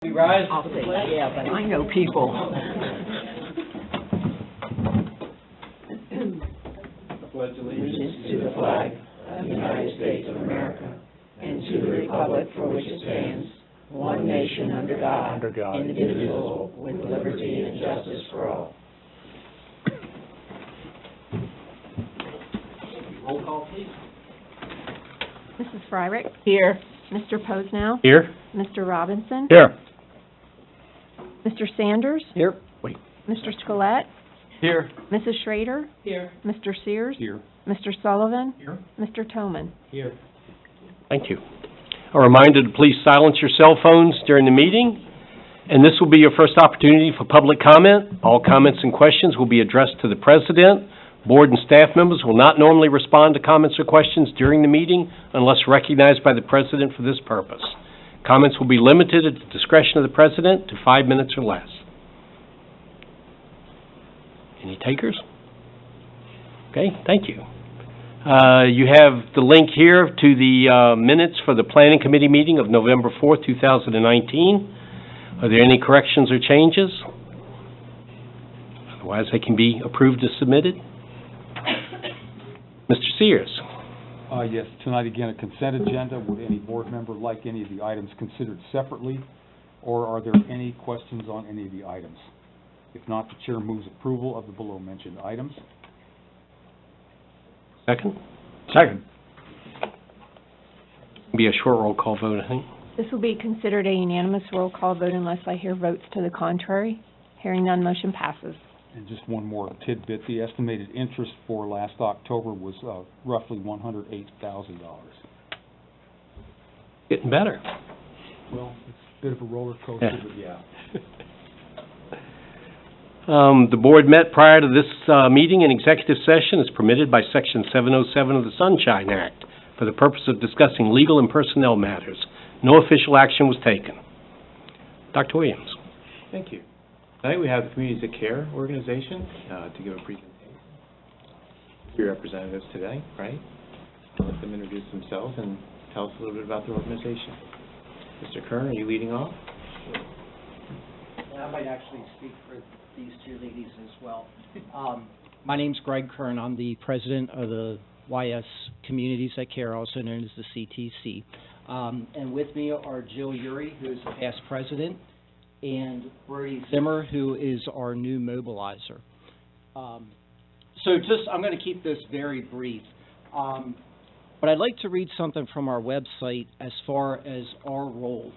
We rise I'll to the say, pledge. yeah, but I know people. Pledge Allegiance to the flag of the United States of America and to the republic for which it stands, one nation under God, indivisible, with liberty and justice for all. Roll call, please. Mrs. Fryrick? Here. Mr. Posnow? Here. Mr. Robinson? Here. Mr. Sanders? Here. Mr. Scholette? Here. Mrs. Schrader? Here. Mr. Sears? Here. Mr. Sullivan? Here. Mr. Toman? Here. Thank you. A reminder to please silence your cell phones during the meeting, and this will be your first opportunity for public comment. All comments and questions will be addressed to the president. Board and staff members will not normally respond to comments or questions during the meeting unless recognized by the president for this purpose. Comments will be limited at the discretion of the president to 5 minutes or less. Any takers? Okay, thank you. You have the link here to the minutes for the Planning Committee meeting of November 4th, 2019. Are there any corrections or changes? Otherwise, they can be approved as submitted. Mr. Sears. Yes, tonight again, a consent agenda. Would any board member like any of the items considered separately, or are there any questions on any of the items? If not, the chair moves approval of the below-mentioned items. Second? Second. Be a short roll call vote, I think. This will be considered a unanimous roll call vote unless I hear votes to the contrary. Hearing none, motion passes. And just one more tidbit, the estimated interest for last October was roughly $108,000. Getting better. Well, it's a bit of a roller coaster, but yeah. The board met prior to this meeting in executive session as permitted by Section 707 of the Sunshine Act for the purpose of discussing legal and personnel matters. No official action was taken. Dr. Williams. Thank you. Tonight we have the Communities That Care organization to give a presentation. Three representatives today, right? I'll let them introduce themselves and tell us a little bit about their organization. Mr. Kern, are you leading off? I might actually speak for these two ladies as well. My name's Greg Kern. I'm the president of the YS Communities That Care, also known as the CTC. And with me are Jill Urey, who's the past president, and Brody Zimmer, who is our new mobilizer. I'm going to keep this very brief. But I'd like to read something from our website as far as our role.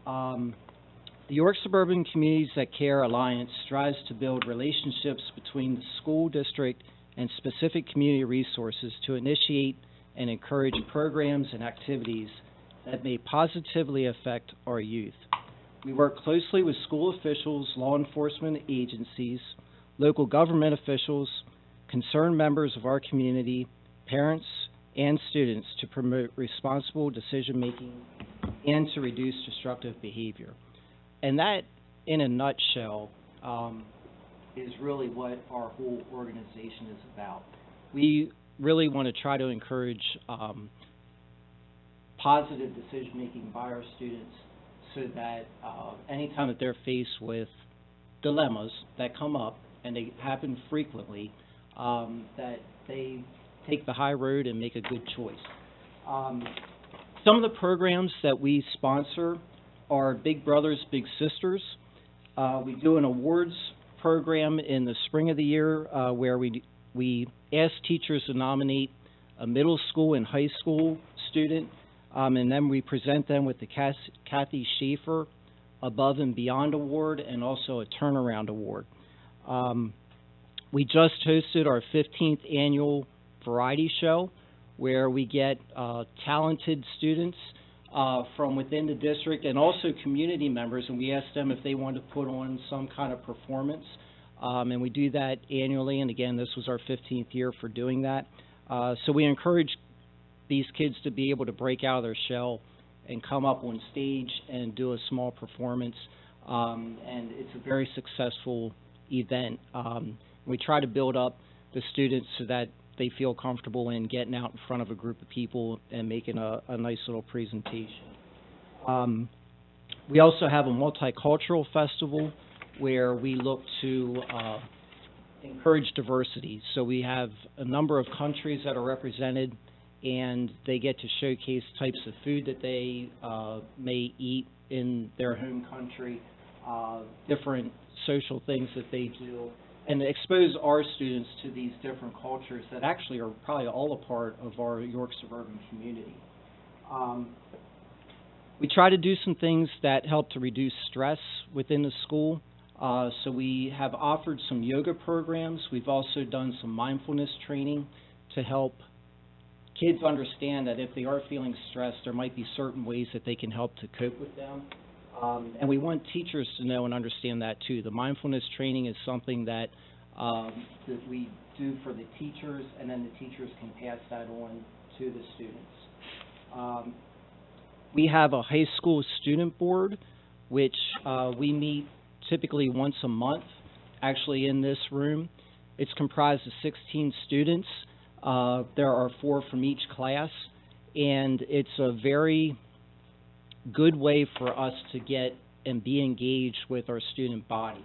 The York Suburban Communities That Care Alliance strives to build relationships between the school district and specific community resources to initiate and encourage programs and activities that may positively affect our youth. We work closely with school officials, law enforcement agencies, local government officials, concerned members of our community, parents, and students to promote responsible decision-making and to reduce destructive behavior. And that, in a nutshell, is really what our whole organization is about. We really want to try to encourage positive decision-making by our students so that anytime that they're faced with dilemmas that come up, and they happen frequently, that they take the high road and make a good choice. Some of the programs that we sponsor are Big Brothers, Big Sisters. We do an awards program in the spring of the year where we ask teachers to nominate a middle school and high school student, and then we present them with the Kathy Schaefer Above and Beyond Award and also a Turnaround Award. We just hosted our 15th annual variety show where we get talented students from within the district and also community members, and we ask them if they want to put on some kind of performance. And we do that annually, and again, this was our 15th year for doing that. So we encourage these kids to be able to break out of their shell and come up on stage and do a small performance. And it's a very successful event. We try to build up the students so that they feel comfortable in getting out in front of a group of people and making a nice little presentation. We also have a multicultural festival where we look to encourage diversity. So we have a number of countries that are represented, and they get to showcase types of food that they may eat in their home country, different social things that they do, and expose our students to these different cultures that actually are probably all a part of our York suburban community. We try to do some things that help to reduce stress within the school. So we have offered some yoga programs. We've also done some mindfulness training to help kids understand that if they are feeling stressed, there might be certain ways that they can help to cope with them. And we want teachers to know and understand that too. The mindfulness training is something that we do for the teachers, and then the teachers can pass that on to the students. We have a high school student board, which we meet typically once a month, actually in this room. It's comprised of 16 students. There are 4 from each class, and it's a very good way for us to get and be engaged with our student body.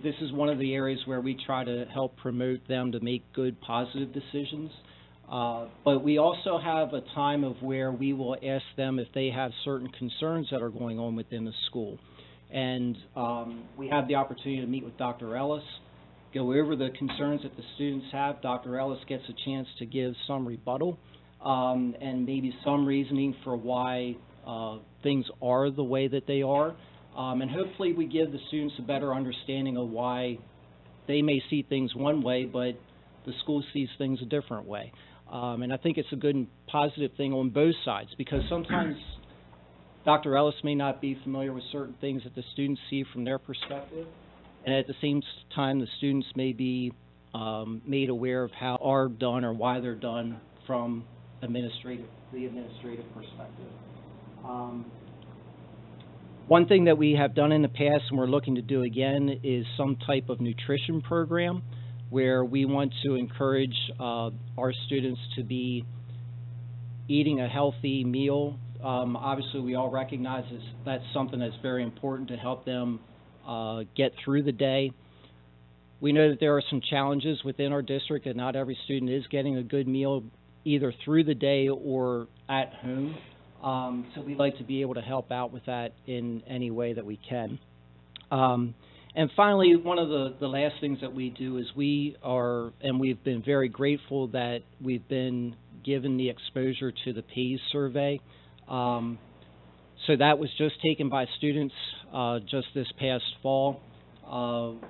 This is one of the areas where we try to help promote them to make good, positive decisions. But we also have a time of where we will ask them if they have certain concerns that are going on within the school. And we have the opportunity to meet with Dr. Ellis, go over the concerns that the students have. Dr. Ellis gets a chance to give some rebuttal and maybe some reasoning for why things are the way that they are. And hopefully we give the students a better understanding of why they may see things one way, but the school sees things a different way. And I think it's a good and positive thing on both sides, because sometimes Dr. Ellis may not be familiar with certain things that the students see from their perspective, and at the same time the students may be made aware of how are done or why they're done from the administrative perspective. One thing that we have done in the past and we're looking to do again is some type of nutrition program where we want to encourage our students to be eating a healthy meal. Obviously, we all recognize that's something that's very important to help them get through the day. We know that there are some challenges within our district, and not every student is getting a good meal either through the day or at home. So we'd like to be able to help out with that in any way that we can. And finally, one of the last things that we do is we've been very grateful that we've been given the exposure to the PAYS survey. So that was just taken by students just this past fall.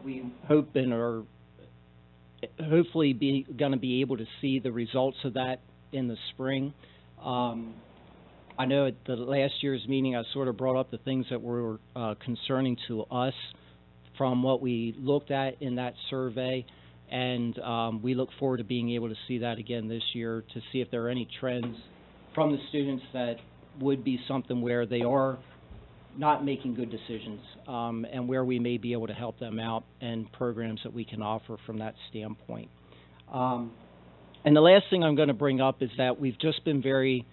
We hope and are hopefully going to be able to see the results of that in the spring. I know at the last year's meeting I sort of brought up the things that were concerning to us from what we looked at in that survey, and we look forward to being able to see that again this year to see if there are any trends from the students that would be something where they are not making good decisions, and where we may be able to help them out and programs that we can offer from that standpoint. And the last thing I'm going to bring up is that we've just been very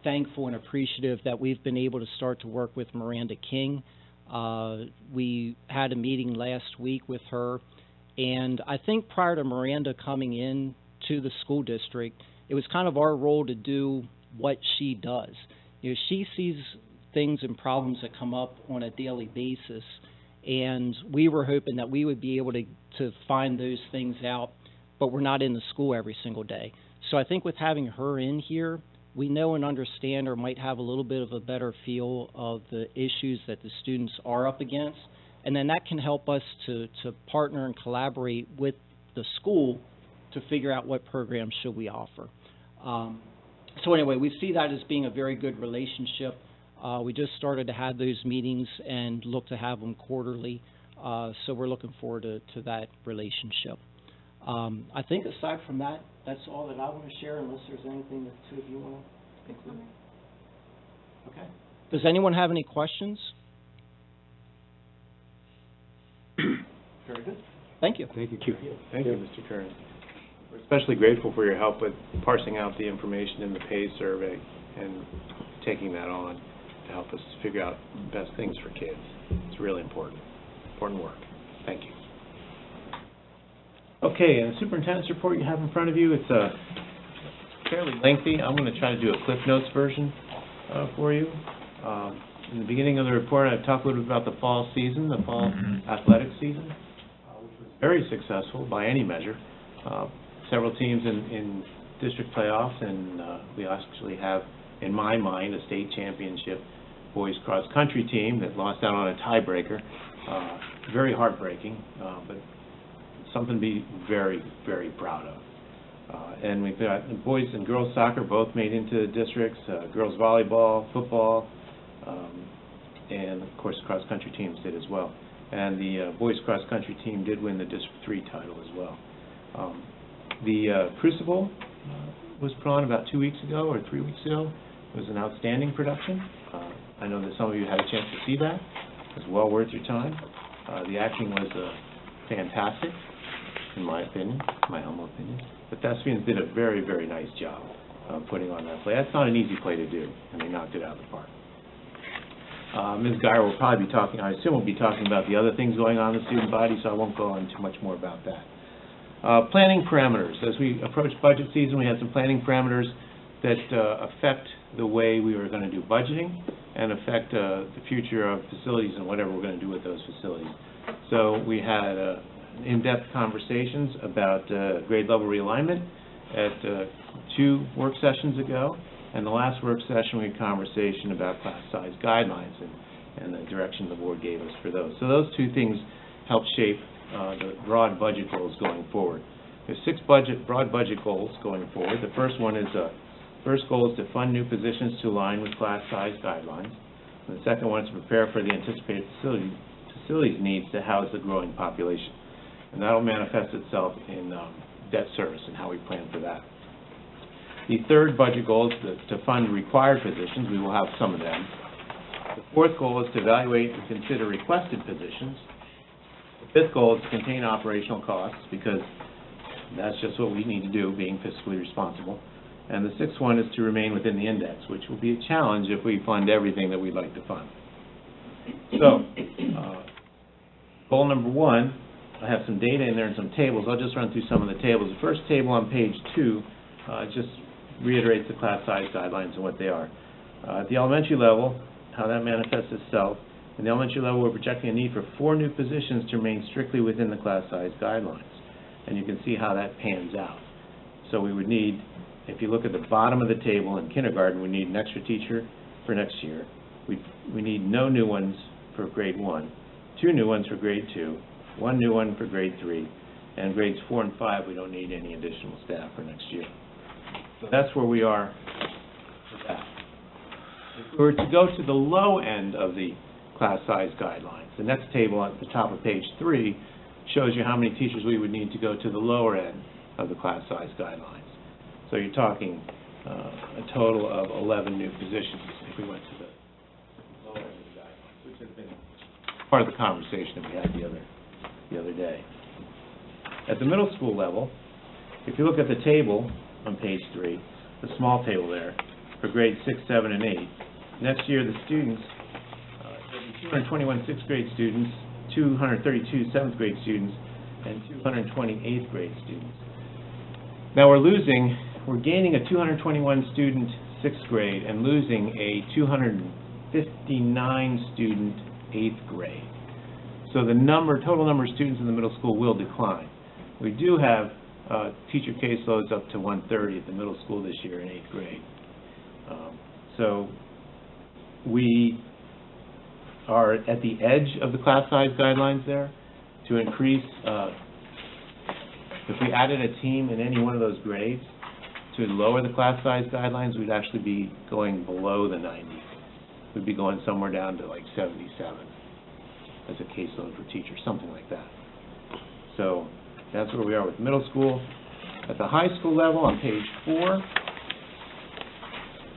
thankful and appreciative that we've been able to start to work with Miranda King. We had a meeting last week with her, and I think prior to Miranda coming in to the school district, it was kind of our role to do what she does. You know, she sees things and problems that come up on a daily basis, and we were hoping that we would be able to find those things out, but we're not in the school every single day. So I think with having her in here, we know and understand or might have a little bit of a better feel of the issues that the students are up against, and then that can help us to partner and collaborate with the school to figure out what programs should we offer. So anyway, we see that as being a very good relationship. We just started to have those meetings and look to have them quarterly, so we're looking forward to that relationship. I think aside from that, that's all that I want to share, unless there's anything that the two of you want to include. Okay. Does anyone have any questions? Very good. Thank you. Thank you. Thank you, Mr. Kern. We're especially grateful for your help with parsing out the information in the PAYS survey and taking that on. to help us figure out the best things for kids. It's really important work. Thank you. Okay, and the superintendent's report you have in front of you, it's fairly lengthy. I'm going to try to do a Cliff Notes version for you. In the beginning of the report, I talked a little bit about the fall season, the fall athletic season, which was very successful by any measure. Several teams in district playoffs, and we actually have, in my mind, a state championship boys cross-country team that lost out on a tiebreaker. Very heartbreaking, but something to be very, very proud of. And we've got boys and girls soccer both made into the districts, girls volleyball, football, and of course cross-country teams did as well. And the boys cross-country team did win the District 3 title as well. The Crucible was put on about 2 weeks ago or 3 weeks ago. It was an outstanding production. I know that some of you had a chance to see that. It was well worth your time. The acting was fantastic, in my opinion, my humble opinion. The thespians did a very, very nice job putting on that play. That's not an easy play to do, and they knocked it out of the park. Ms. Geyer will probably be talking, I assume we'll be talking about the other things going on in the student body, so I won't go on too much more about that. Planning parameters. As we approach budget season, we had some planning parameters that affect the way we were going to do budgeting and affect the future of facilities and whatever we're going to do with those facilities. So we had in-depth conversations about grade level realignment at 2 work sessions ago, and the last work session we had conversation about class size guidelines and the direction the board gave us for those. So those 2 things help shape the broad budget goals going forward. There's 6 broad budget goals going forward. The first one is first goal is to fund new positions to align with class size guidelines. And the second one is to prepare for the anticipated facilities needs to house the growing population. And that will manifest itself in debt service and how we plan for that. The third budget goal is to fund required positions. We will have some of them. The fourth goal is to evaluate and consider requested positions. The fifth goal is to contain operational costs, because that's just what we need to do, being fiscally responsible. And the sixth one is to remain within the index, which will be a challenge if we fund everything that we'd like to fund. So, goal number 1, I have some data in there and some tables. I'll just run through some of the tables. The first table on page 2 just reiterates the class size guidelines and what they are. At the elementary level, how that manifests itself. In the elementary level, we're projecting a need for 4 new positions to remain strictly within the class size guidelines. And you can see how that pans out. So we would need, if you look at the bottom of the table in kindergarten, we need an extra teacher for next year. We need no new ones for grade 1, 2 new ones for grade 2, 1 new one for grade 3, and grades 4 and 5, we don't need any additional staff for next year. So that's where we are with that. If we were to go to the low end of the class size guidelines, the next table at the top of page 3 shows you how many teachers we would need to go to the lower end of the class size guidelines. So you're talking a total of 11 new positions if we went to the lower end of the guidelines, which has been part of the conversation that we had the other day. At the middle school level, if you look at the table on page 3, the small table there, for grades 6, 7, and 8, next year the students, 221 6th grade students, 232 7th grade students, and 220 8th grade students. Now we're gaining a 221 student 6th grade and losing a 259 student 8th grade. So the total number of students in the middle school will decline. We do have teacher caseloads up to 130 at the middle school this year in 8th grade. So we are at the edge of the class size guidelines there. To increase, if we added a team in any one of those grades to lower the class size guidelines, we'd actually be going below the 90. We'd be going somewhere down to like 77 as a caseload for teachers, something like that. So that's where we are with middle school. At the high school level on page 4,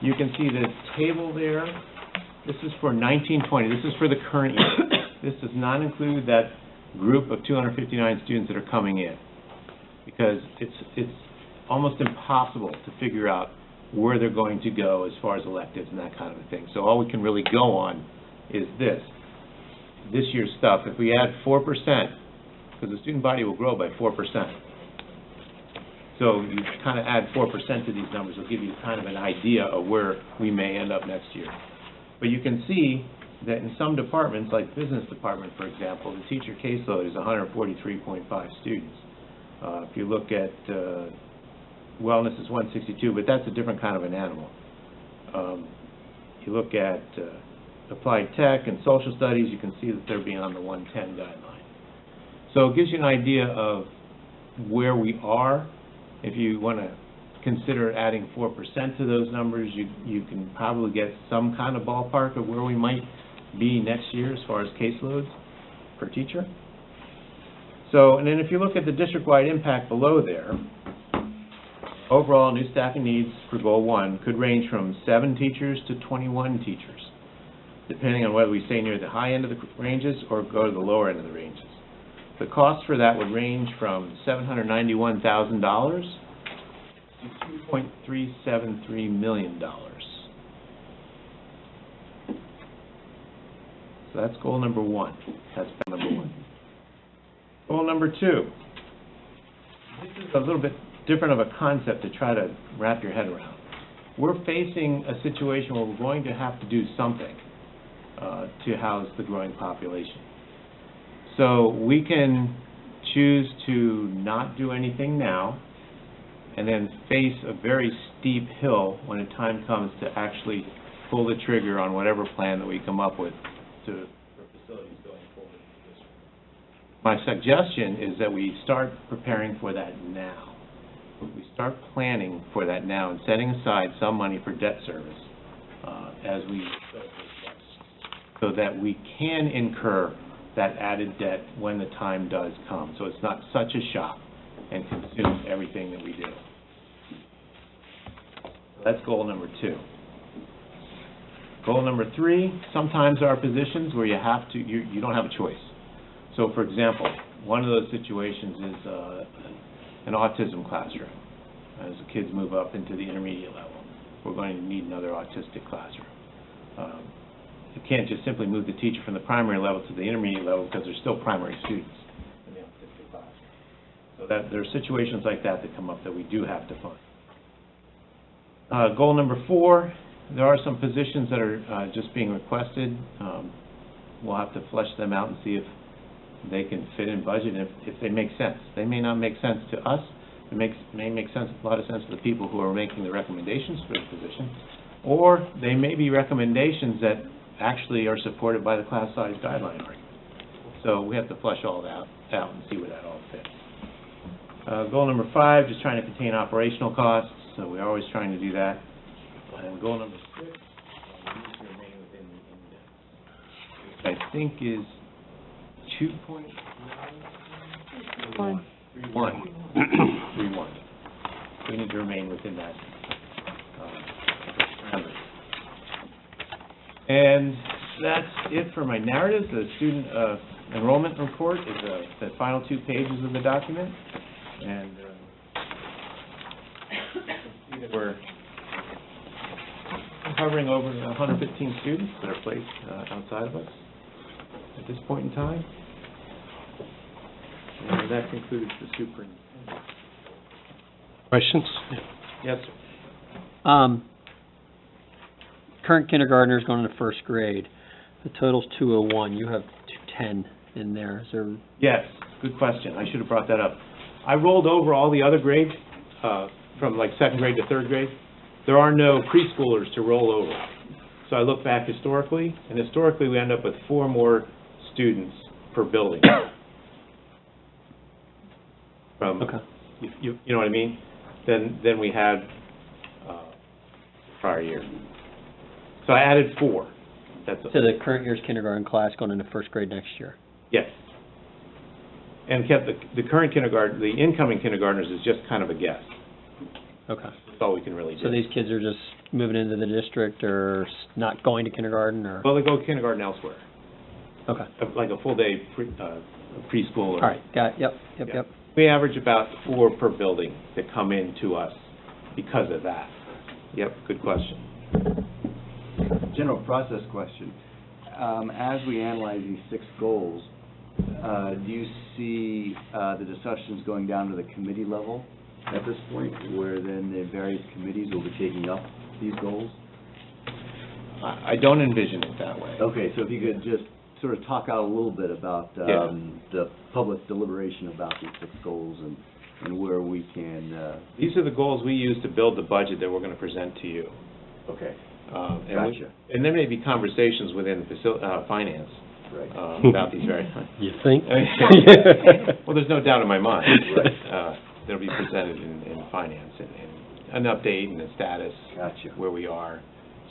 you can see the table there. This is for 1920. This is for the current year. This does not include that group of 259 students that are coming in, because it's almost impossible to figure out where they're going to go as far as electives and that kind of a thing. So all we can really go on is this year's stuff. If we add 4%, because the student body will grow by 4%. So you kind of add 4% to these numbers, it'll give you kind of an idea of where we may end up next year. But you can see that in some departments, like business department, for example, the teacher caseload is 143.5 students. If you look at wellness is 162, but that's a different kind of an animal. You look at applied tech and social studies, you can see that they're beyond the 110 guideline. So it gives you an idea of where we are. If you want to consider adding 4% to those numbers, you can probably get some kind of ballpark of where we might be next year as far as caseloads per teacher. So, and then if you look at the district-wide impact below there, overall new staffing needs for Goal 1 could range from 7 teachers to 21 teachers, depending on whether we stay near the high end of the ranges or go to the lower end of the ranges. The cost for that would range from $791,000 to $2.373 million. So that's goal number 1. That's goal number 1. Goal number 2. This is a little bit different of a concept to try to wrap your head around. We're facing a situation where we're going to have to do something to house the growing population. So we can choose to not do anything now and then face a very steep hill when the time comes to actually pull the trigger on whatever plan that we come up with for facilities going forward in the district. My suggestion is that we start preparing for that now. We start planning for that now and setting aside some money for debt service as we go through this, so that we can incur that added debt when the time does come, so it's not such a shock and consumes everything that we do. That's goal number 2. Goal number 3, sometimes there are positions where you have to, you don't have a choice. So for example, one of those situations is an autism classroom. As the kids move up into the intermediate level, we're going to need another autistic classroom. You can't just simply move the teacher from the primary level to the intermediate level because there's still primary students in the autistic classroom. So that there are situations like that that come up that we do have to fund. Goal number 4, there are some positions that are just being requested. We'll have to flesh them out and see if they can fit in budget and if they make sense. They may not make sense to us. It may make sense, a lot of sense to the people who are making the recommendations for the position, or they may be recommendations that actually are supported by the class size guideline argument. So we have to flesh all that out and see where that all fits. Goal number 5, just trying to contain operational costs. So we're always trying to do that. And goal number 6, we need to remain within the index, which I think is 2.1. 3.1. We need to remain within that parameter. And that's it for my narrative. The student enrollment report is the final 2 pages of the document. And see that we're hovering over 115 students that are placed outside of us at this point in time. And that concludes the superintendent. Questions? Yes, sir. Current kindergartners going into 1st grade. The total's 201. You have 210 in there. Is there? Yes, good question. I should have brought that up. I rolled over all the other grades from like 2nd grade to 3rd grade. There are no preschoolers to roll over. So I look back historically, and historically we end up with 4 more students per building. Okay. You know what I mean? Than we had prior year. So I added 4. That's So the current year's kindergarten class going into 1st grade next year. yes. And kept the current kindergarten, the incoming kindergartners is just kind of a guess. Okay. That's all we can really do. So these kids are just moving into the district or not going to kindergarten or? Well, they go kindergarten elsewhere, Okay. like a full day preschool. All right. Got it. Yep. We average about 4 per building that come in to us because of that. Yep, good question. General process question. As we analyze these 6 goals, do you see the discussions going down to the committee level at this point, where then the various committees will be taking up these goals? I don't envision it that way. Okay, so if you could just sort of talk out a little bit about Yeah. the public deliberation about these 6 goals and where we can, These are the goals we use to build the budget that we're going to present to you. okay, And and there may be conversations within finance right. about these very. You think? Well, there's no doubt in my mind. Right. That'll be presented in finance and an update and a status Gotcha. where we are.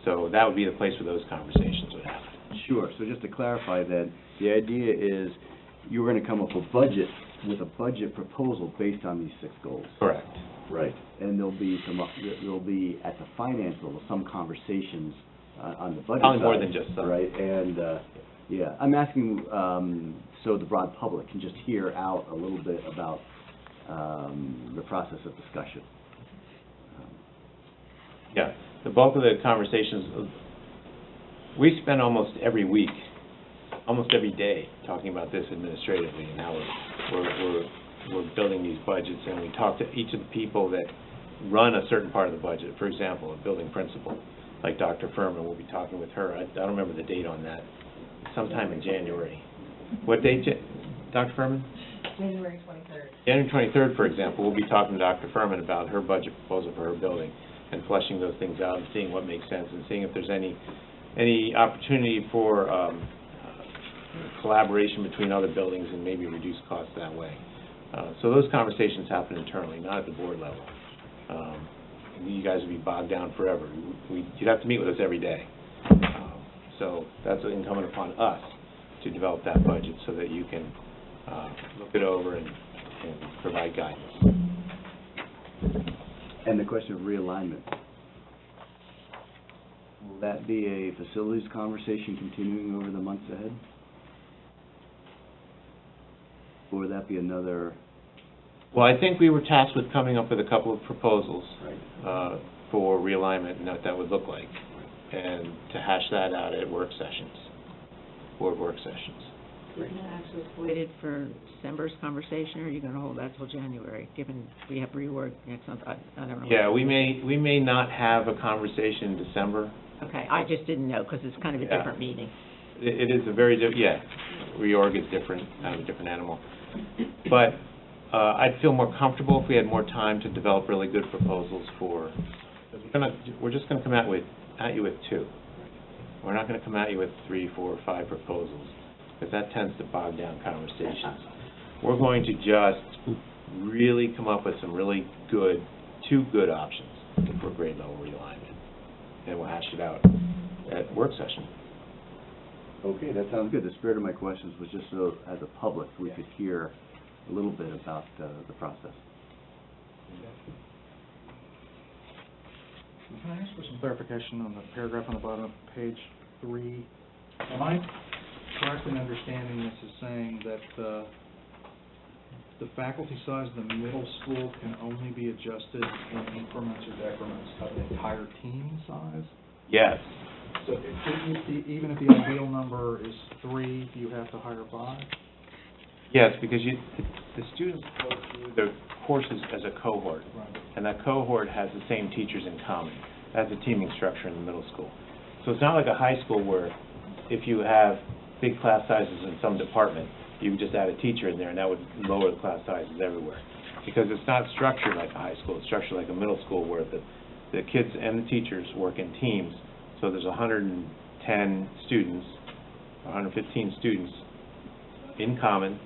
So that would be the place where those conversations would happen. Sure, so just to clarify then, the idea is you're going to come up with a budget proposal based on these 6 goals. Correct. Right. And there'll be at the finance level, some conversations on the budget Probably side. more than just some. Right, and, yeah, I'm asking, so the broad public can just hear out a little bit about, the process of discussion. Yeah, the bulk of the conversations, we spend almost every week, almost every day, talking about this administratively and how we're building these budgets, and we talk to each of the people that run a certain part of the budget. For example, a building principal, like Dr. Furman, we'll be talking with her. I don't remember the date on that, sometime in January. What date, Dr. Furman? January 23rd. January 23rd, for example, we'll be talking to Dr. Furman about her budget proposal for her building and fleshing those things out and seeing what makes sense and seeing if there's any opportunity for collaboration between other buildings and maybe reduce costs that way. So those conversations happen internally, not at the board level. You guys would be bogged down forever. You'd have to meet with us every day. So that's incumbent upon us to develop that budget so that you can look it over and provide guidance. And the question of realignment. Will that be a facilities conversation continuing over the months ahead? Or would that be another? Well, I think we were tasked with coming up with a couple of proposals Right. for realignment and what that would look like, and to hash that out at work sessions, board work sessions. Are you going to actually waited for December's conversation, or are you going to hold that till January, given we have rework next month? I don't know. Yeah, we may not have a conversation in December. Okay, I just didn't know, because it's kind of a Yeah. different meeting. It is a very reorg is different, kind of a different animal. But I'd feel more comfortable if we had more time to develop really good proposals for, we're just going to come at you with 2. We're not going to come at you with 3, 4, 5 proposals, because that tends to bog down conversations. We're going to just really come up with some really good, 2 good options for grade level realignment, and we'll hash it out at work session. Okay, that sounds good. The spirit of my questions was just so, as a public, we could hear a little bit about the process. Can I ask for some clarification on the paragraph on the bottom of page 3? Am I correct in understanding this as saying that the faculty size of the middle school can only be adjusted in increments or decrements of the entire team size? Yes. So even if the ideal number is 3, you have to hire 5? Yes, because the students go through their courses as a cohort, Right. and that cohort has the same teachers in common. That's a teaming structure in the middle school. So it's not like a high school where if you have big class sizes in some department, you would just add a teacher in there and that would lower the class sizes everywhere. Because it's not structured like a high school, it's structured like a middle school where the kids and the teachers work in teams. So there's 110 students, 115 students in common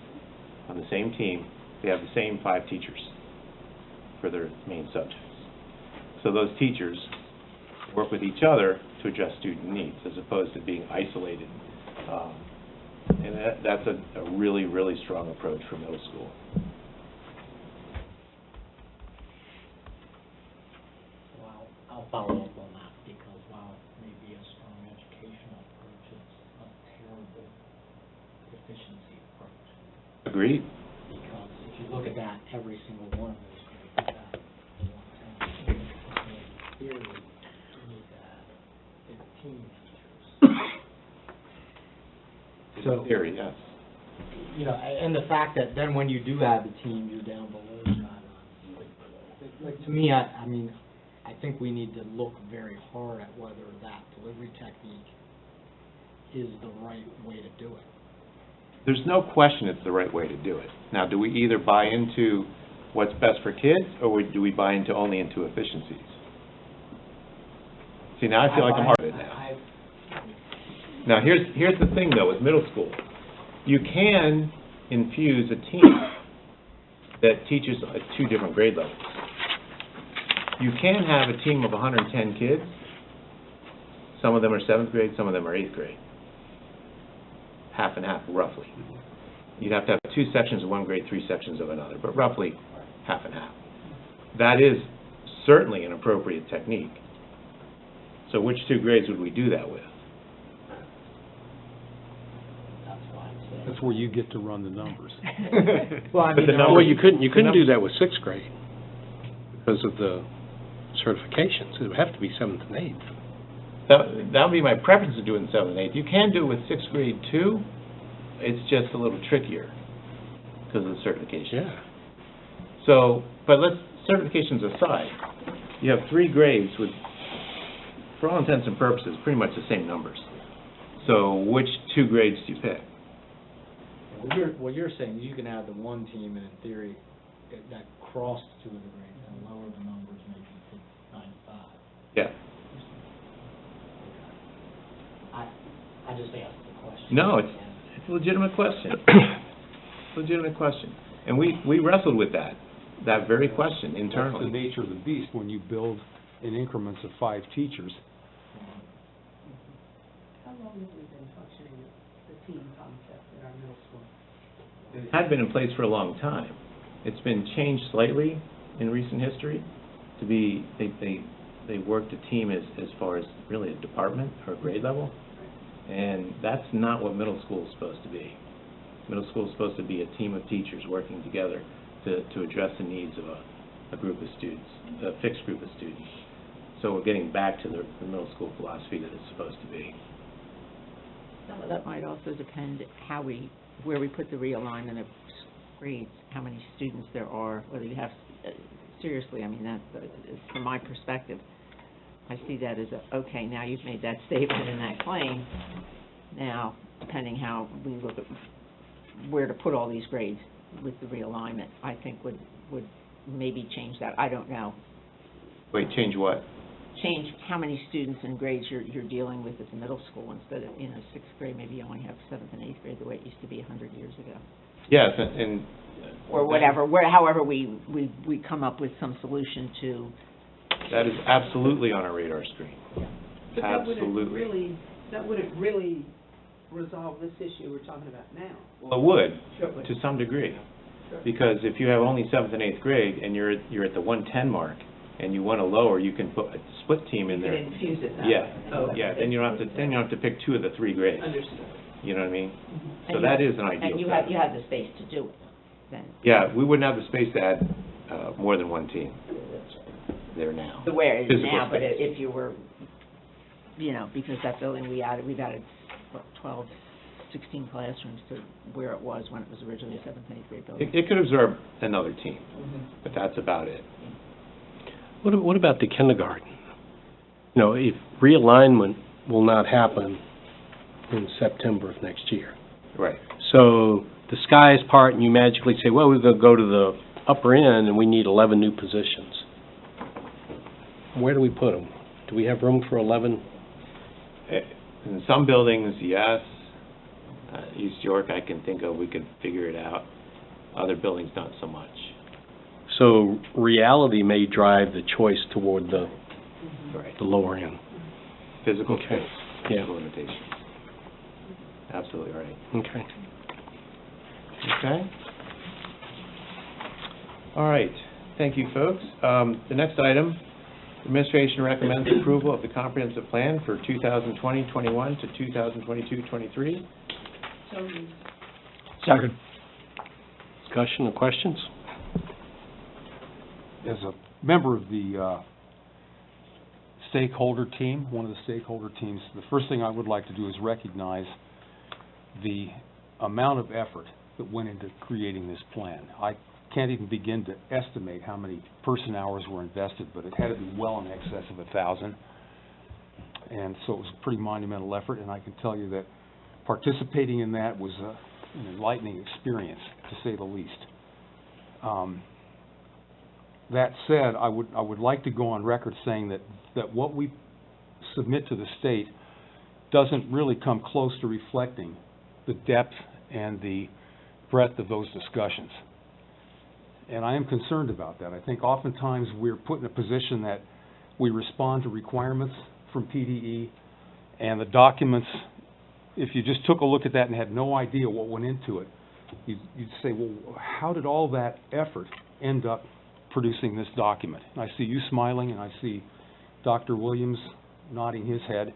on the same team. They have the same 5 teachers for their main subjects. So those teachers work with each other to address student needs as opposed to being isolated. And that's a really, really strong approach for middle school. Well, I'll follow up on that, because while it may be a strong educational approach, it's a terrible efficiency approach. Agreed? Because if you look at that, every single one of those grades, that the 110 theory So, In theory, yes. you know, and the fact that then when you do have the team, you're down below the guidelines. Like, to me, I mean, I think we need to look very hard at whether that delivery technique is the right way to do it. There's no question it's the right way to do it. Now, do we either buy into what's best for kids, or do we buy only into efficiencies? See, now I feel like I'm hard at it now. Now, here's the thing, though, with middle school. You can infuse a team that teaches at 2 different grade levels. You can have a team of 110 kids. Some of them are 7th grade, some of them are 8th grade. Half and half, roughly. You'd have to have 2 sections of one grade, 3 sections of another, but roughly half and half. That is certainly an appropriate technique. So which 2 grades would we do that with? That's why I'm saying. That's where you get to run the numbers. Well, I But mean, the there numbers- are- Well, you couldn't do that with 6th grade because of the certifications. It would have to be 7th and 8th. That would be my preference to do it in 7th and 8th. You can do it with 6th grade too. It's just a little trickier because of the certification. Yeah. So, but certifications aside, you have 3 grades with, for all intents and purposes, pretty much the same numbers. So which 2 grades do you pick? What you're saying, you can have the one team, and in theory, that crossed 2 of the grades and lower the numbers maybe to 95. Yeah. I just asked the question. No, it's a legitimate question. It's a legitimate question. And we wrestled with that very question That's the internally. nature of the beast when you build in increments of 5 teachers. How long have we been functioning the team concept in our middle school? It had been in place for a long time. It's been changed slightly in recent history to be, they worked a team as far as really a department or a grade level. And that's not what middle school is supposed to be. Middle school is supposed to be a team of teachers working together to address the needs of a group of students, a fixed group of students. So we're getting back to the middle school philosophy that it's supposed to be. Some of that might also depend where we put the realignment of grades, how many students there are, whether you have, seriously, I mean, that's, from my perspective, I see that as okay, now you've made that statement and that claim. Now, depending how we look at where to put all these grades with the realignment, I think would maybe change that. I don't know. Wait, change what? Change how many students and grades you're dealing with at the middle school instead of, 6th grade, maybe you only have 7th and 8th grade the way it used to be 100 years ago. Yes, and Or whatever, however we come up with some solution to. that is absolutely on our radar screen. But that Absolutely. wouldn't really resolve this issue we're talking about now. Well, it would, Sure it would. to some degree. Sure. Because if you have only 7th and 8th grade and you're at the 110 mark and you want to lower, you can put a split team in You there. can infuse it that Yeah, way. Oh, yeah, then you don't have to pick 2 of the 3 grades. Understood. You know what I mean? And So you- that is an ideal. And you setup. have the space to do it, then. Yeah, we wouldn't have the space to add more than 1 team there now. The way it is Physical now, but space. if you were, because that building we've added, 12, 16 classrooms to where it was when it was originally a 7th and 8th grade building. It could absorb another team, Mm-hmm. but that's about it. What about the kindergarten? If realignment will not happen in September of next year. Right. So the skies part and you magically say, well, we're going to go to the upper end and we need 11 new positions. Where do we put them? Do we have room for 11? In some buildings, yes. East York, I can think of, we could figure it out. Other buildings, not so much. So reality may drive the choice toward the Right. lower end. Physical Okay. space, Yeah. physical limitations. Absolutely right. Okay. Okay? All right. Thank you, folks. The next item, administration recommends approval of the comprehensive plan for 2020-21 to 2022-23. Second. Discussion or questions? As a member of the stakeholder team, one of the stakeholder teams, the first thing I would like to do is recognize the amount of effort that went into creating this plan. I can't even begin to estimate how many person hours were invested, but it had to be well in excess of 1,000. And so it was a pretty monumental effort, and I can tell you that participating in that was an enlightening experience, to say the least. That said, I would like to go on record saying that what we submit to the state doesn't really come close to reflecting the depth and the breadth of those discussions. And I am concerned about that. I think oftentimes we're put in a position that we respond to requirements from PDE, and the documents, if you just took a look at that and had no idea what went into it, you'd say, well, how did all that effort end up producing this document? And I see you smiling, and I see Dr. Williams nodding his head.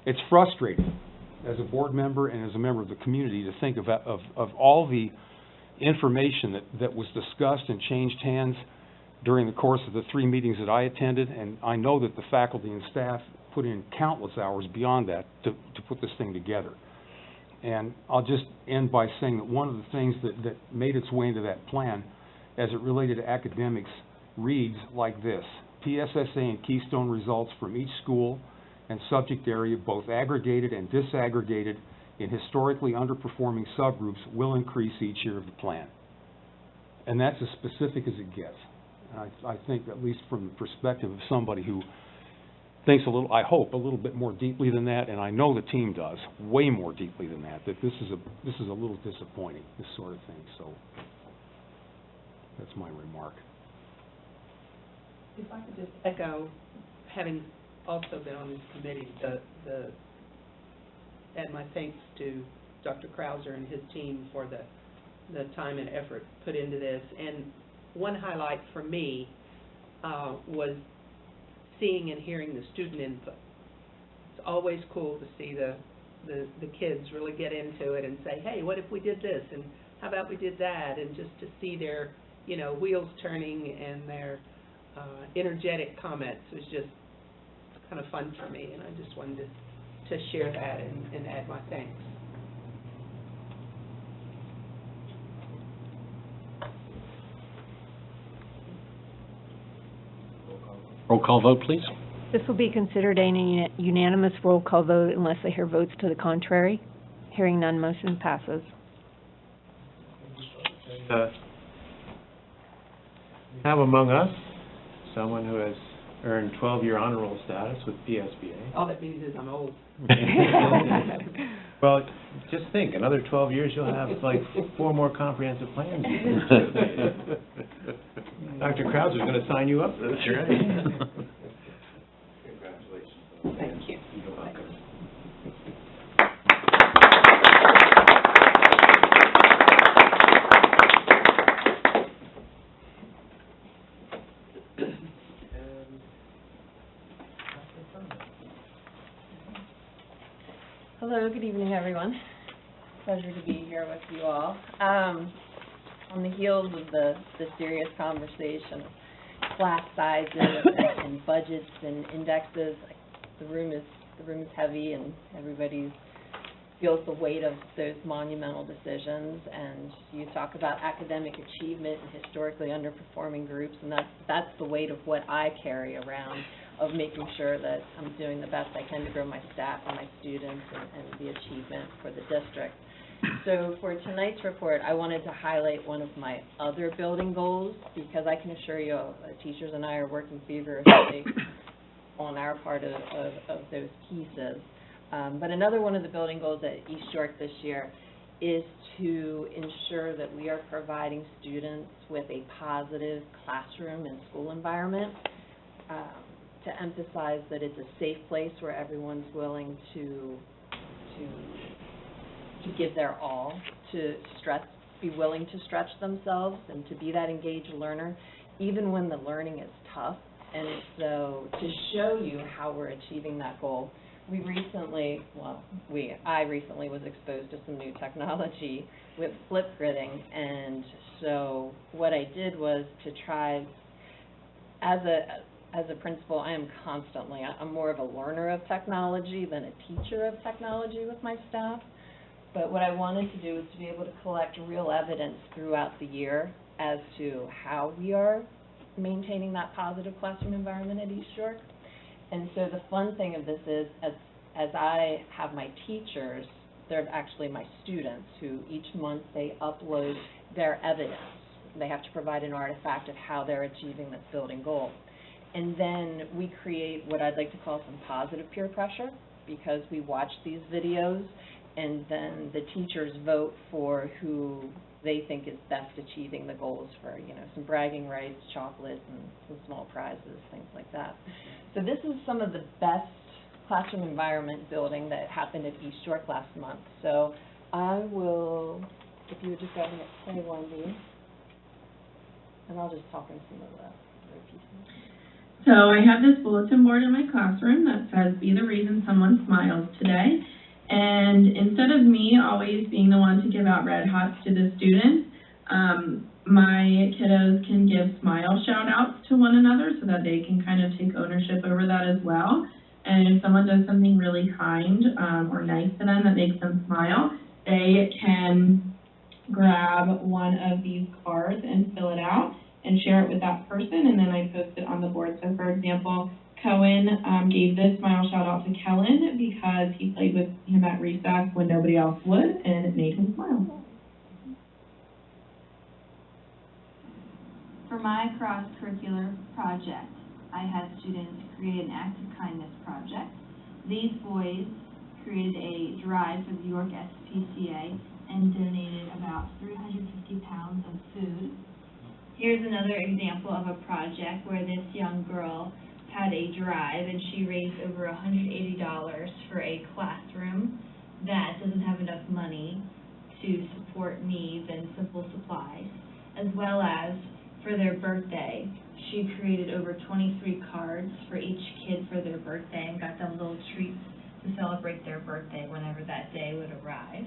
It's frustrating as a board member and as a member of the community to think of all the information that was discussed and changed hands during the course of the 3 meetings that I attended, and I know that the faculty and staff put in countless hours beyond that to put this thing together. And I'll just end by saying that one of the things that made its way into that plan, as it related to academics, reads like this: PSSA and Keystone results from each school and subject area, both aggregated and disaggregated in historically underperforming subgroups, will increase each year of the plan. And that's as specific as it gets. I think, at least from the perspective of somebody who thinks a little, I hope, a little bit more deeply than that, and I know the team does, way more deeply than that this is a little disappointing, this sort of thing. So that's my remark. If I could just echo, having also been on this committee, and my thanks to Dr. Krauser and his team for the time and effort put into this. And one highlight for me was seeing and hearing the student input. It's always cool to see the kids really get into it and say, hey, what if we did this, and how about we did that, and just to see their, wheels turning and their energetic comments was just kind of fun for me, and I just wanted to share that and add my thanks. Roll call vote, please. This will be considered a unanimous roll call vote unless I hear votes to the contrary. Hearing none, motion passes. We have among us someone who has earned 12-year honor roll status with PSBA. All that means is I'm old. Well, just think, another 12 years you'll have like 4 more comprehensive plans. Dr. Krauser's going to sign you up for this. That's right. Congratulations. Thank you. You're welcome. Hello, good evening, everyone. Pleasure to be here with you all. On the heels of the serious conversation of class sizes and budgets and indexes, the room is heavy, and everybody feels the weight of those monumental decisions. And you talk about academic achievement and historically underperforming groups, and that's the weight of what I carry around, of making sure that I'm doing the best I can to grow my staff and my students and the achievement for the district. So for tonight's report, I wanted to highlight one of my other building goals, because I can assure you teachers and I are working feverishly on our part of those pieces. But another one of the building goals at East York this year is to ensure that we are providing students with a positive classroom and school environment, to emphasize that it's a safe place where everyone's willing to give their all, to be willing to stretch themselves and to be that engaged learner, even when the learning is tough. And so to show you how we're achieving that goal, I recently was exposed to some new technology with Flipgriding, and so what I did was to try, as a principal, I'm more of a learner of technology than a teacher of technology with my staff. But what I wanted to do is to be able to collect real evidence throughout the year as to how we are maintaining that positive classroom environment at East York. And so the fun thing of this is, as I have my teachers, they're actually my students, who each month they upload their evidence. They have to provide an artifact of how they're achieving this building goal. And then we create what I'd like to call some positive peer pressure, because we watch these videos, and then the teachers vote for who they think is best achieving the goals for, you know, some bragging rights, chocolate, and some small prizes, things like that. So this is some of the best classroom environment building that happened at East York last month. So I will, if you would just go ahead and play one of these, and I'll just talk in some of the other pieces. So I have this bulletin board in my classroom that says, "Be the reason someone smiles today." And instead of me always being the one to give out red hots to the students, my kiddos can give smile shout outs to one another so that they can kind of take ownership over that as well. And if someone does something really kind or nice to them that makes them smile, they can grab one of these cards and fill it out and share it with that person, and then I post it on the board. So for example, Cohen gave this smile shout out to Kellen because he played with him at recess when nobody else would, and it made him smile. For my cross-curricular project, I had students create an act of kindness project. These boys created a drive for the York SPCA and donated about 350 pounds of food. Here's another example of a project where this young girl had a drive and she raised over $180 for a classroom that doesn't have enough money to support needs and simple supplies, as well as for their birthday. She created over 23 cards for each kid for their birthday and got them little treats to celebrate their birthday whenever that day would arrive.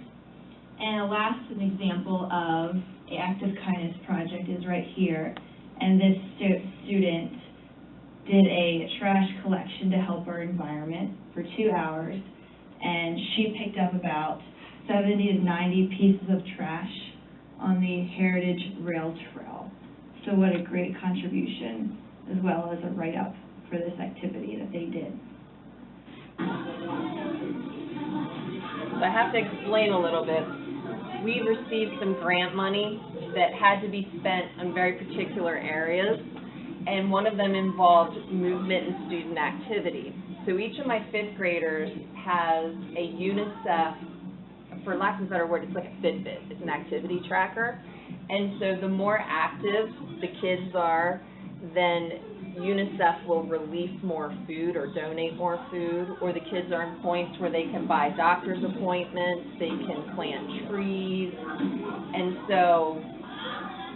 And last, an example of an act of kindness project is right here. And this student did a trash collection to help our environment for 2 hours. And she picked up about 70 to 90 pieces of trash on the Heritage Rail Trail. So what a great contribution, as well as a write-up for this activity that they did. So I have to explain a little bit. We received some grant money that had to be spent on very particular areas, and one of them involved movement and student activity. So each of my 5th graders has a UNICEF, for lack of a better word, it's like a Fitbit. It's an activity tracker. And so the more active the kids are, then UNICEF will release more food or donate more food, or the kids are in points where they can buy doctor's appointments, they can plant trees. And so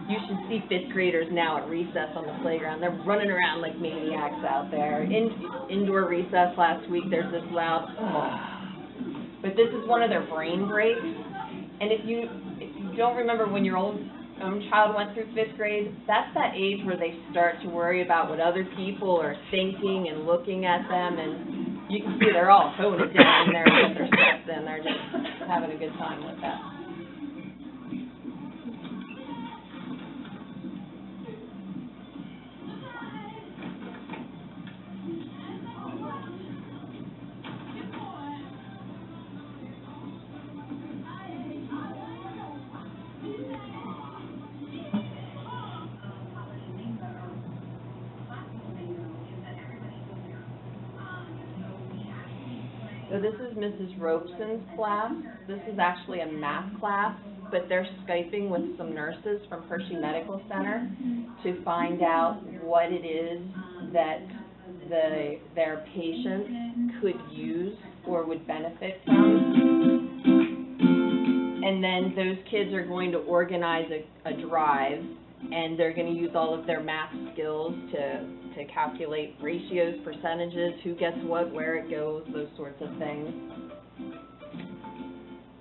you should see 5th graders now at recess on the playground. They're running around like maniacs out there. Indoor recess last week, there's this loud, but this is one of their brain breaks. And if you don't remember when your own child went through 5th grade, that's that age where they start to worry about what other people are thinking and looking at them, and you can see they're all toning it down in there with their steps in. They're just having a good time with that. So this is Mrs. Robeson's class. This is actually a math class, but they're Skyping with some nurses from Hershey Medical Center to find out what it is that their patients could use or would benefit from. And then those kids are going to organize a drive, and they're going to use all of their math skills to calculate ratios, percentages, who gets what, where it goes, those sorts of things.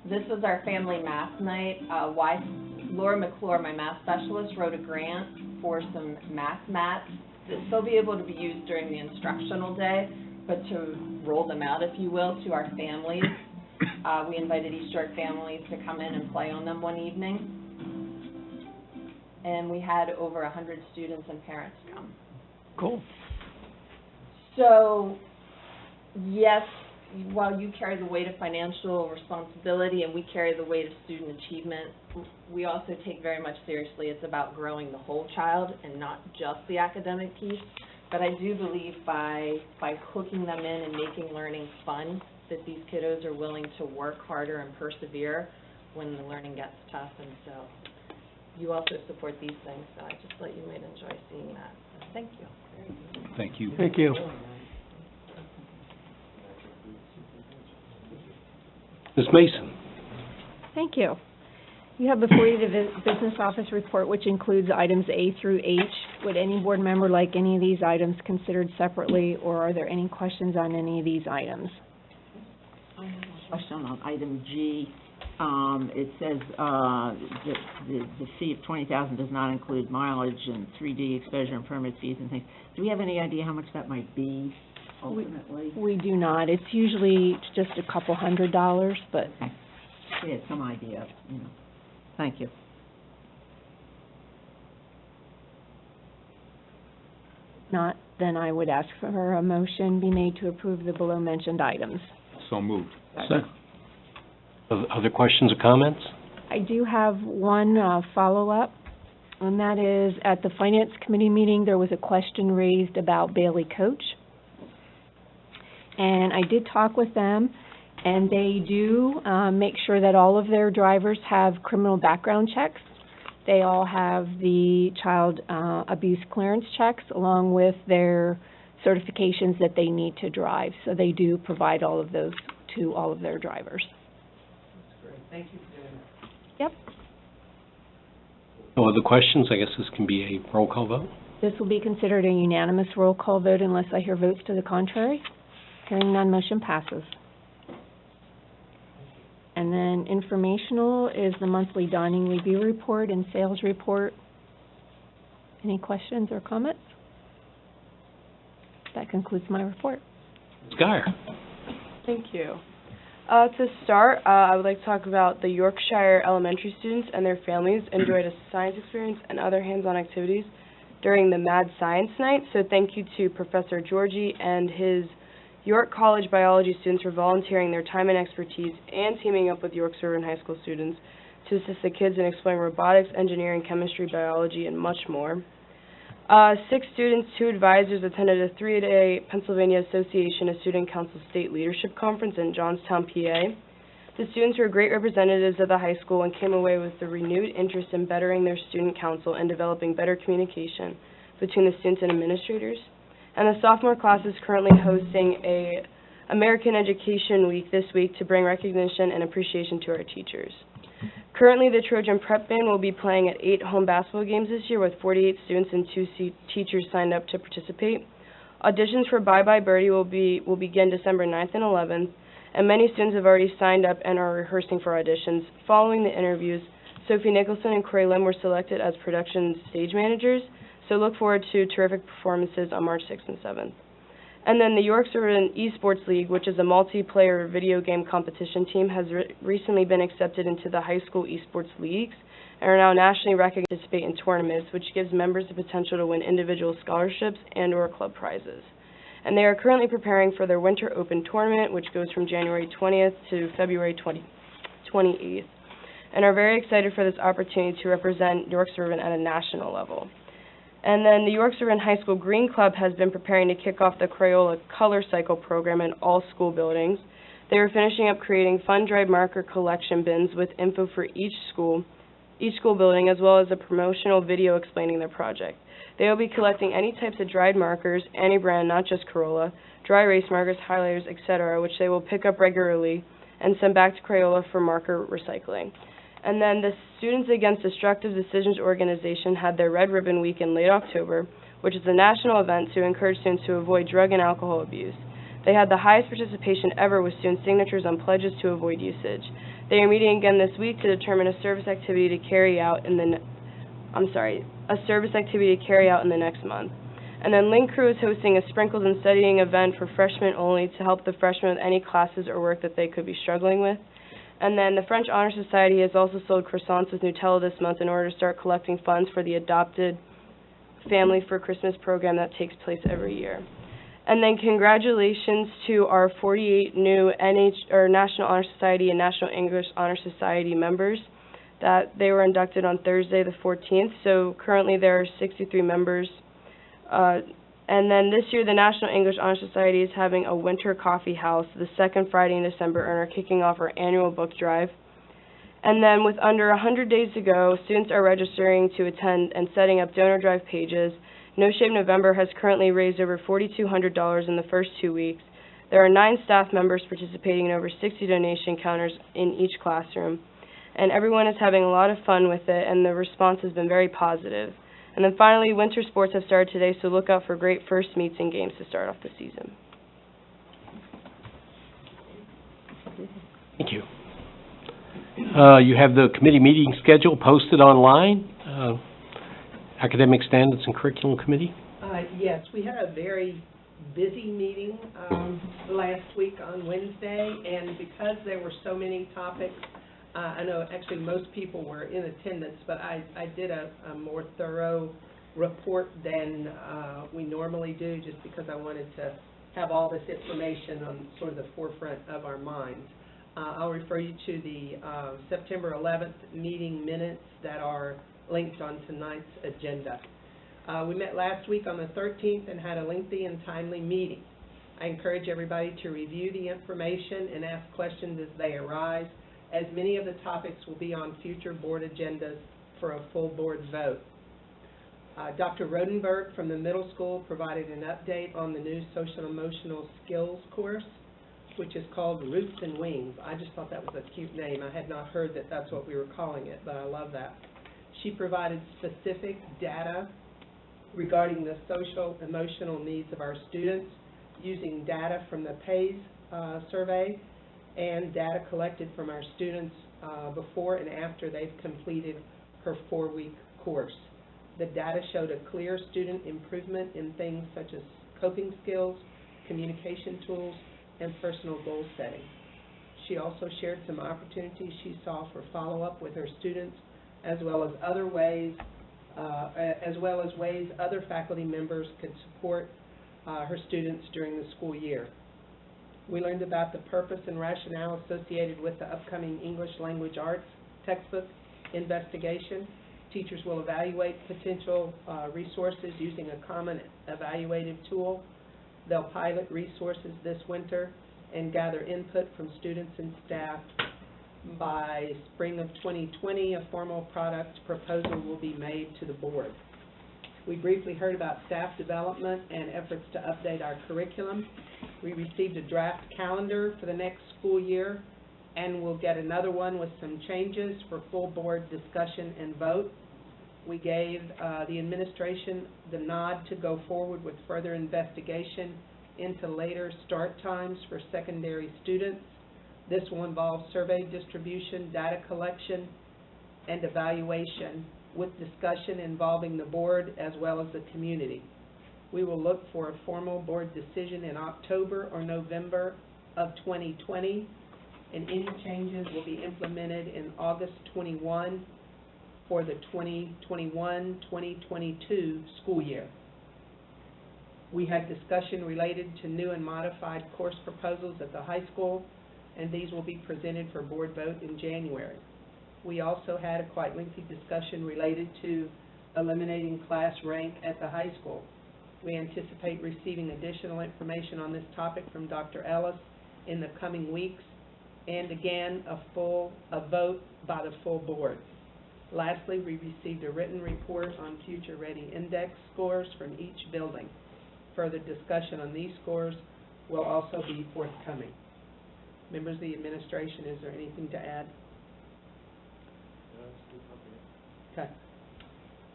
This was our family math night. Laura McClure, my math specialist, wrote a grant for some math mats that they'll be able to be used during the instructional day, but to roll them out, if you will, to our families. We invited East York families to come in and play on them one evening. And we had over 100 students and parents come. Cool. So, yes, while you carry the weight of financial responsibility and we carry the weight of student achievement, we also take very much seriously it's about growing the whole child and not just the academic piece. But I do believe by hooking them in and making learning fun, that these kiddos are willing to work harder and persevere when the learning gets tough. And so you also support these things, so I just thought you might enjoy seeing that. So thank you. Thank you. Thank you. Ms. Mason? Thank you. You have before you the business office report, which includes items A through H. Would any board member like any of these items considered separately, or are there any questions on any of these items? I have a question on item G. It says the fee of $20,000 does not include mileage and 3D exposure and permit fees and things. Do we have any idea how much that might be ultimately? We do not. It's usually just a couple $100, but... Okay. We had some idea, you know. Thank you. Not, then I would ask for a motion be made to approve the below-mentioned items. So moved. Other questions or comments? I do have one follow-up, and that is, at the Finance Committee meeting, there was a question raised about Bailey Coach. And I did talk with them, and they do make sure that all of their drivers have criminal background checks. They all have the child abuse clearance checks along with their certifications that they need to drive. So they do provide all of those to all of their drivers. That's great. Thank you for doing that. Yep. No other questions? I guess this can be a roll call vote. This will be considered a unanimous roll call vote unless I hear votes to the contrary. Hearing none, motion passes. And then informational is the monthly dining review report and sales report. Any questions or comments? That concludes my report. Ms. Geyer? Thank you. To start, I would like to talk about the Yorkshire elementary students and their families enjoyed a science experience and other hands-on activities during the Mad Science Night. So thank you to Professor Georgie and his York College biology students for volunteering their time and expertise and teaming up with York Suburban High School students to assist the kids in exploring robotics, engineering, chemistry, biology, and much more. 6 students, 2 advisors attended a 3-day Pennsylvania Association of Student Council State Leadership Conference in Johnstown, PA. The students were great representatives of the high school and came away with a renewed interest in bettering their student council and developing better communication between the students and administrators. And the sophomore class is currently hosting a American Education Week this week to bring recognition and appreciation to our teachers. Currently, the Trojan Prep Band will be playing at 8 home basketball games this year with 48 students and 2 teachers signed up to participate. Auditions for Bye Bye Birdie will begin December 9th and 11th, and many students have already signed up and are rehearsing for auditions. Following the interviews, Sophie Nicholson and Corey Lim were selected as production stage managers, so look forward to terrific performances on March 6th and 7th. And then the York Suburban Esports League, which is a multiplayer video game competition team, has recently been accepted into the high school esports leagues and are now nationally recognized to participate in tournaments, which gives members the potential to win individual scholarships and or club prizes. And they are currently preparing for their Winter Open tournament, which goes from January 20th to February 28th, and are very excited for this opportunity to represent York Suburban at a national level. And then the York Suburban High School Green Club has been preparing to kick off the Crayola Color Cycle program in all school buildings. They are finishing up creating fun dried marker collection bins with info for each school building, as well as a promotional video explaining their project. They will be collecting any types of dried markers, any brand, not just Crayola, dry erase markers, highlighters, etc., which they will pick up regularly and send back to Crayola for marker recycling. And then the Students Against Destructive Decisions organization had their Red Ribbon Week in late October, which is a national event to encourage students to avoid drug and alcohol abuse. They had the highest participation ever with student signatures on pledges to avoid usage. They are meeting again this week to determine a service activity to carry out in the next month. And then Link Crew is hosting a Sprinkles and Studying event for freshmen only to help the freshmen with any classes or work that they could be struggling with. And then the French Honor Society has also sold croissants with Nutella this month in order to start collecting funds for the Adopted Family for Christmas program that takes place every year. And then congratulations to our 48 new National Honor Society and National English Honor Society members that they were inducted on Thursday the 14th. So currently there are 63 members. And then this year the National English Honor Society is having a winter coffee house the second Friday in December and are kicking off our annual book drive. And then with under 100 days to go, students are registering to attend and setting up donor drive pages. No Shave November has currently raised over $4,200 in the first 2 weeks. There are 9 staff members participating in over 60 donation counters in each classroom. And everyone is having a lot of fun with it, and the response has been very positive. And then finally, winter sports have started today, so look out for great first meets and games to start off the season. Thank you. You have the committee meeting schedule posted online, Academic Standards and Curriculum Committee. Yes, we had a very busy meeting last week on Wednesday, and because there were so many topics, I know actually most people were in attendance, but I did a more thorough report than we normally do, just because I wanted to have all this information on sort of the forefront of our minds. I'll refer you to the September 11th meeting minutes that are linked on tonight's agenda. We met last week on the 13th and had a lengthy and timely meeting. I encourage everybody to review the information and ask questions as they arise, as many of the topics will be on future board agendas for a full board vote. Dr. Rodenberg from the middle school provided an update on the new social emotional skills course, which is called Roots and Wings. I just thought that was a cute name. I had not heard that that's what we were calling it, but I love that. She provided specific data regarding the social emotional needs of our students using data from the PACE survey and data collected from our students before and after they've completed her 4-week course. The data showed a clear student improvement in things such as coping skills, communication tools, and personal goal setting. She also shared some opportunities she saw for follow-up with her students, as well as ways other faculty members could support her students during the school year. We learned about the purpose and rationale associated with the upcoming English Language Arts textbook investigation. Teachers will evaluate potential resources using a common evaluative tool. They'll pilot resources this winter and gather input from students and staff. By spring of 2020, a formal product proposal will be made to the board. We briefly heard about staff development and efforts to update our curriculum. We received a draft calendar for the next school year, and we'll get another one with some changes for full board discussion and vote. We gave the administration the nod to go forward with further investigation into later start times for secondary students. This will involve survey distribution, data collection, and evaluation, with discussion involving the board as well as the community. We will look for a formal board decision in October or November of 2020, and any changes will be implemented in August 21 for the 2021-2022 school year. We had discussion related to new and modified course proposals at the high school, and these will be presented for board vote in January. We also had a quite lengthy discussion related to eliminating class rank at the high school. We anticipate receiving additional information on this topic from Dr. Ellis in the coming weeks, and again, a vote by the full board. Lastly, we received a written report on Future Ready Index scores from each building. Further discussion on these scores will also be forthcoming. Members of the administration, is there anything to add? Okay.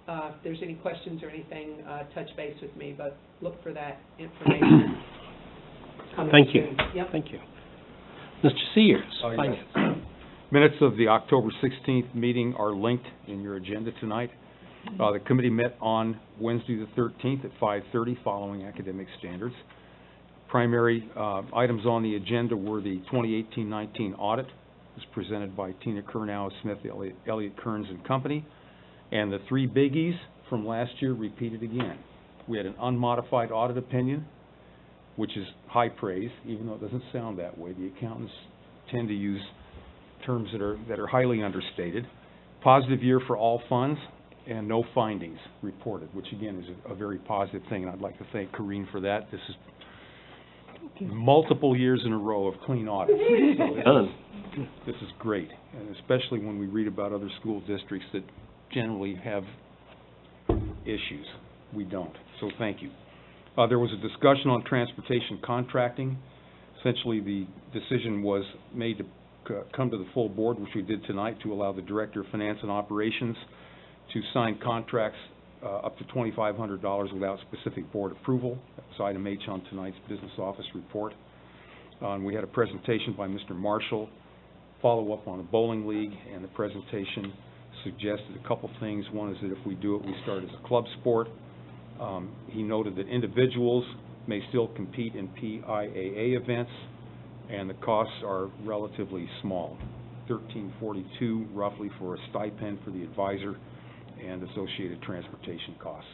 If there's any questions or anything, touch base with me, but look for that information. Thank you. Yep. Thank you. Mr. Sears, Finance. Minutes of the October 16th meeting are linked in your agenda tonight. The committee met on Wednesday the 13th at 5:30 following academic standards. Primary items on the agenda were the 2018-19 audit, was presented by Tina Kernow Smith, Elliott Kearns and Company, and the three biggies from last year repeated again. We had an unmodified audit opinion, which is high praise, even though it doesn't sound that way. The accountants tend to use terms that are highly understated. Positive year for all funds, and no findings reported, which again is a very positive thing, and I'd like to thank Corrine for that. This is multiple years in a row of clean audits. So this is great, and especially when we read about other school districts that generally have issues. We don't, so thank you. There was a discussion on transportation contracting. Essentially, the decision was made to come to the full board, which we did tonight, to allow the Director of Finance and Operations to sign contracts up to $2,500 without specific board approval. That was item H on tonight's business office report. And we had a presentation by Mr. Marshall, follow-up on a bowling league, and the presentation suggested a couple things. One is that if we do it, we start as a club sport. He noted that individuals may still compete in PIAA events, and the costs are relatively small, $13.42 roughly for a stipend for the advisor and associated transportation costs.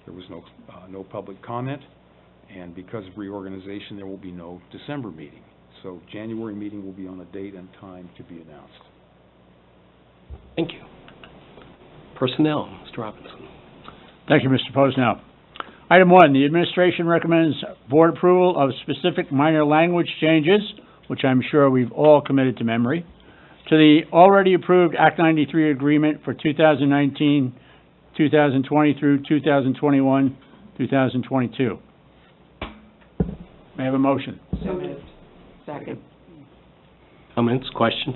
There was no public comment, and because of reorganization, there will be no December meeting. So January meeting will be on a date and time to be announced. Thank you. Personnel, Mr. Robinson. Thank you, Mr. Posnell. Item 1, the administration recommends board approval of specific minor language changes, which I'm sure we've all committed to memory, to the already approved Act 93 agreement for 2019, 2020 through 2021, 2022. May I have a motion? So moved. Second. Comments, questions?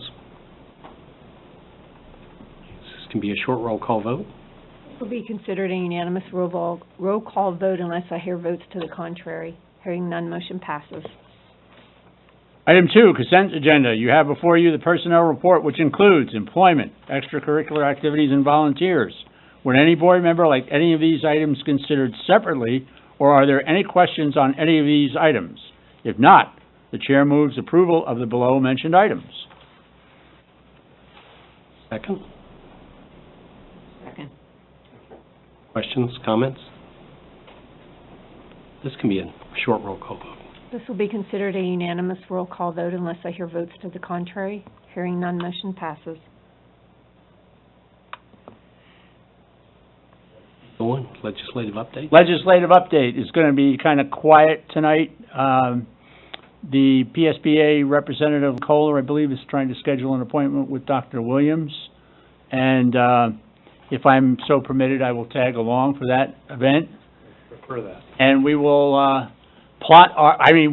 This can be a short roll call vote. Will be considered a unanimous roll call vote unless I hear votes to the contrary. Hearing none, motion passes. Item 2, consent agenda. You have before you the personnel report, which includes employment, extracurricular activities, and volunteers. Would any board member like any of these items considered separately, or are there any questions on any of these items? If not, the chair moves approval of the below-mentioned items. Second. Second. Questions, comments? This can be a short roll call vote. This will be considered a unanimous roll call vote unless I hear votes to the contrary. Hearing none, motion passes. Go on, legislative update. Legislative update is going to be kind of quiet tonight. The PSBA representative, Kohler, I believe, is trying to schedule an appointment with Dr. Williams. And if I'm so permitted, I will tag along for that event. Prefer that. And we will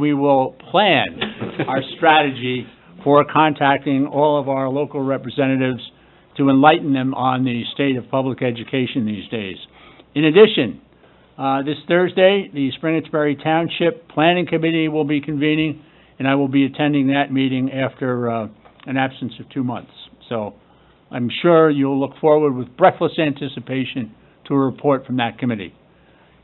we will plan our strategy for contacting all of our local representatives to enlighten them on the state of public education these days. In addition, this Thursday, the Springettsbury Township Planning Committee will be convening, and I will be attending that meeting after an absence of 2 months. So I'm sure you'll look forward with breathless anticipation to a report from that committee.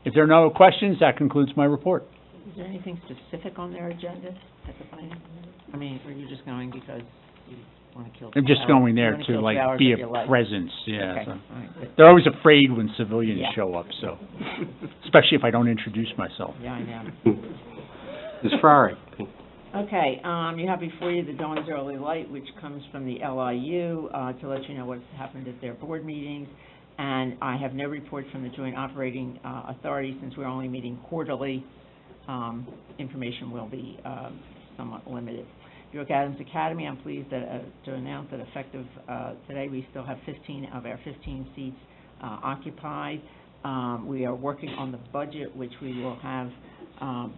If there are no questions, that concludes my report. Is there anything specific on their agenda at the finance committee? I mean, are you just going because you want to kill 2 I'm just hours? going there You wanna to, kill 2 like, hours be of your a life? presence, yeah. Okay, So. all right, good. They're always afraid when civilians Yeah. show up, so, especially if I don't introduce myself. Yeah, I know. Ms. Ferrari. Okay, you have before you the Dawn's Early Light, which comes from the LIU, to let you know what's happened at their board meetings. And I have no report from the Joint Operating Authority since we're only meeting quarterly. Information will be somewhat limited. York Adams Academy, I'm pleased that, to announce that effective today, we still have 15 of our 15 seats occupied. We are working on the budget, which we will have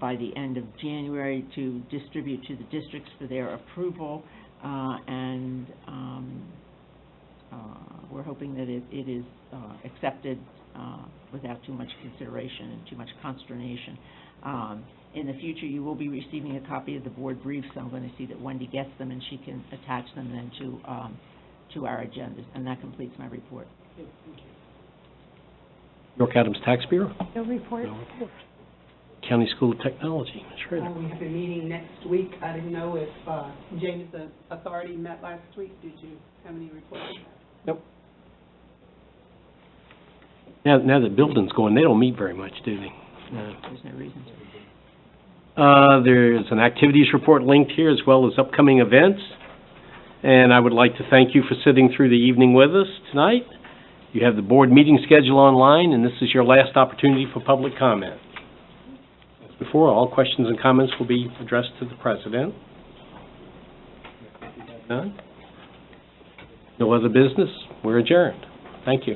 by the end of January to distribute to the districts for their approval, and we're hoping that it is accepted without too much consideration and too much consternation. In the future, you will be receiving a copy of the board briefs. I'm going to see that Wendy gets them, and she can attach them then to our agendas, and that completes my report. York Adams Tax Bureau, No report. County School of Technology, Ms. Schrader. We have a meeting next week. I didn't know if, Jameson Authority met last week. Did you have any reports? Now that building's going, they don't meet very much, do they? No. There's no reason to. There's an activities report linked here, as well as upcoming events. And I would like to thank you for sitting through the evening with us tonight. You have the board meeting schedule online, and this is your last opportunity for public comment. As before, all questions and comments will be addressed to the president. None? No other business? We're adjourned. Thank you.